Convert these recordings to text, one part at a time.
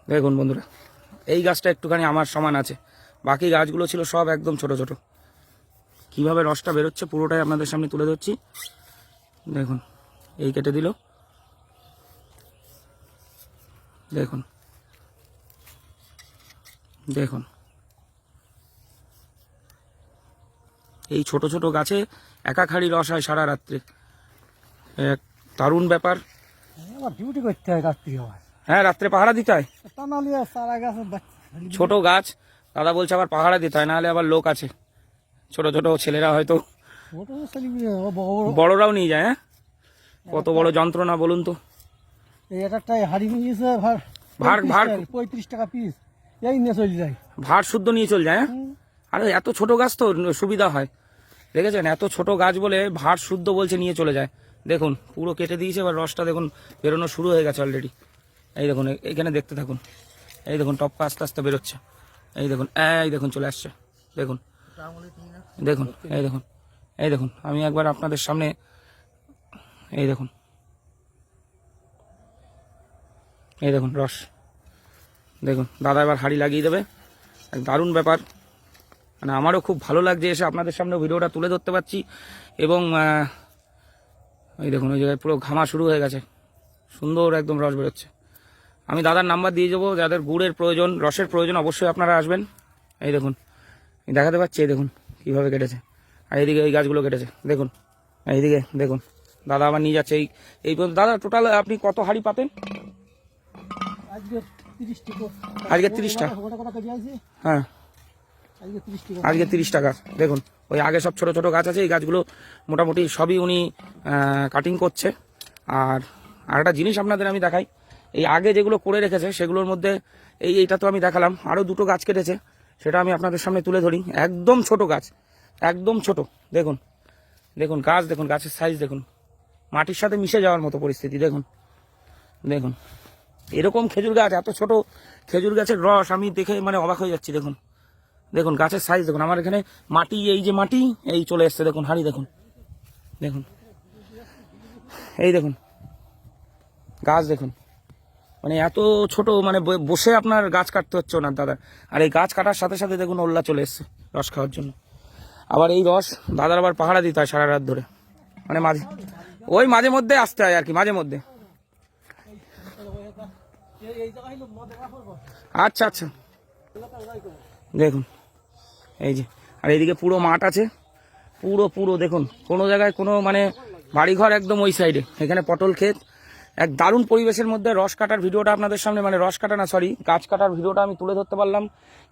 দেখুন বন্ধুরা, এই গাছটা একটুখানি আমার সমান আছে, বাকি গাছগুলো ছিল সব একদম ছোট ছোট। কিভাবে রসটা বেরোচ্ছে পুরোটাই আপনাদের সামনে তুলে ধরছি। দেখুন, এই কেটে দিল, দেখুন দেখুন, এই ছোট ছোট গাছে একাখারি রস হয় সারা রাত্রে, এক দারুণ ব্যাপার। ডিউটি করতে হয় রাত্রি হয়। হ্যাঁ, রাত্রে পাহারা দিতে হয়। তা নাহলে সারা গাছ ছোট গাছ, দাদা বলছে আবার পাহারা দিতে হয়, নাহলে আবার লোক আছে, ছোট ছোট ছেলেরা হয়তো, বড়রাও নিয়ে যায়। হ্যাঁ, কত বড় যন্ত্রণা বলুন তো। এই একটাই হাড়ি নিয়েছে ভাড় 35 টাকা পিস, এই নিয়ে চলে যায়, ভাড় শুদ্ধ নিয়ে চলে যায়। হ্যাঁ, আরে এত ছোট গাছ তো সুবিধা হয়, দেখেছেন, এত ছোট গাছ বলে ভাড় শুদ্ধ বলছে নিয়ে চলে যায়। দেখুন পুরো কেটে দিয়েছে, এবার রসটা দেখুন বেরোনো শুরু হয়ে গেছে অলরেডি। এই দেখুন, এখানে দেখতে থাকুন, এই দেখুন টপকা আস্তে আস্তে বেরোচ্ছে, এই দেখুন, এই দেখুন চলে আসছে, দেখুন দেখুন, এই দেখুন, এই দেখুন, আমি একবার আপনাদের সামনে, এই দেখুন, এই দেখুন রস, দেখুন দাদা এবার হাঁড়ি লাগিয়ে দেবে। এক দারুণ ব্যাপার, মানে আমারও খুব ভালো লাগছে এসে আপনাদের সামনে ভিডিওটা তুলে ধরতে পারছি। এবং এই দেখুন ওই জায়গায় পুরো ঘামা শুরু হয়ে গেছে, সুন্দর একদম রস বেরোচ্ছে। আমি দাদার নাম্বার দিয়ে যাবো, যাদের গুড়ের প্রয়োজন, রসের প্রয়োজন, অবশ্যই আপনারা আসবেন। এই দেখুন, দেখাতে পাচ্ছি, এই দেখুন কীভাবে কেটেছে, আর এইদিকে এই গাছগুলো কেটেছে, দেখুন এইদিকে দেখুন, দাদা আবার নিয়ে যাচ্ছে। এই পর্যন্ত দাদা টোটাল আপনি কত হাঁড়ি পাতেন? আজকে 30টা। হ্যাঁ, আজকে 30 টাকা। দেখুন ওই আগে সব ছোট ছোট গাছ আছে, এই গাছগুলো মোটামুটি সবই উনি কাটিং করছে। আর একটা জিনিস আপনাদের আমি দেখাই, এই আগে যেগুলো করে রেখেছে সেগুলোর মধ্যে এইটা তো আমি দেখালাম, আরও দুটো গাছ কেটেছে, সেটা আমি আপনাদের সামনে তুলে ধরি। একদম ছোট গাছ, একদম ছোট, দেখুন দেখুন গাছ, দেখুন গাছের সাইজ দেখুন, মাটির সাথে মিশে যাওয়ার মতো পরিস্থিতি। দেখুন দেখুন, এরকম খেজুর গাছ, এত ছোট খেজুর গাছের রস আমি দেখে মানে অবাক হয়ে যাচ্ছি। দেখুন দেখুন গাছের সাইজ দেখুন, আমার এখানে মাটি, এই যে মাটি এই চলে এসছে, দেখুন হাঁড়ি দেখুন, দেখুন এই দেখুন গাছ দেখুন, মানে এত ছোট, মানে বসে আপনার গাছ কাটতে হচ্ছে ওনার দাদা। আর এই গাছ কাটার সাথে সাথে দেখুন ওল্লা চলে এসছে রস খাওয়ার জন্য। আবার এই রস দাদার আবার পাহারা দিতে হয় সারা রাত ধরে, মানে মাঝে মধ্যে আসতে হয় আর কি, মাঝে মধ্যে। আচ্ছা আচ্ছা, দেখুন এই যে, আর এইদিকে পুরো মাঠ আছে, পুরো পুরো দেখুন, কোনো জায়গায় কোনো মানে বাড়িঘর একদম ওই সাইডে, এখানে পটল ক্ষেত, এক দারুণ পরিবেশের মধ্যে রস কাটার ভিডিওটা আপনাদের সামনে, মানে রস কাটা না সরি, গাছ কাটার ভিডিওটা আমি তুলে ধরতে পারলাম।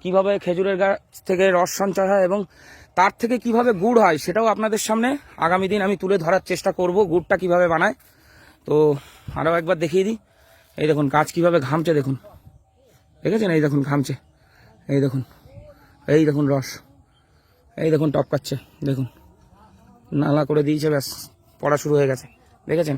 কিভাবে খেজুরের গাছ থেকে রস সঞ্চয় হয় এবং তার থেকে কিভাবে গুড় হয় সেটাও আপনাদের সামনে আগামী দিন আমি তুলে ধরার চেষ্টা করব, গুড়টা কিভাবে বানায়। তো আরও একবার দেখিয়ে দিই, এই দেখুন গাছ কিভাবে ঘামছে, দেখুন দেখেছেন, এই দেখুন ঘামছে, এই দেখুন, এই দেখুন রস, এই দেখুন টপকাচ্ছে, দেখুন নালা করে দিয়েছে, ব্যাস পড়া শুরু হয়ে গেছে, দেখেছেন।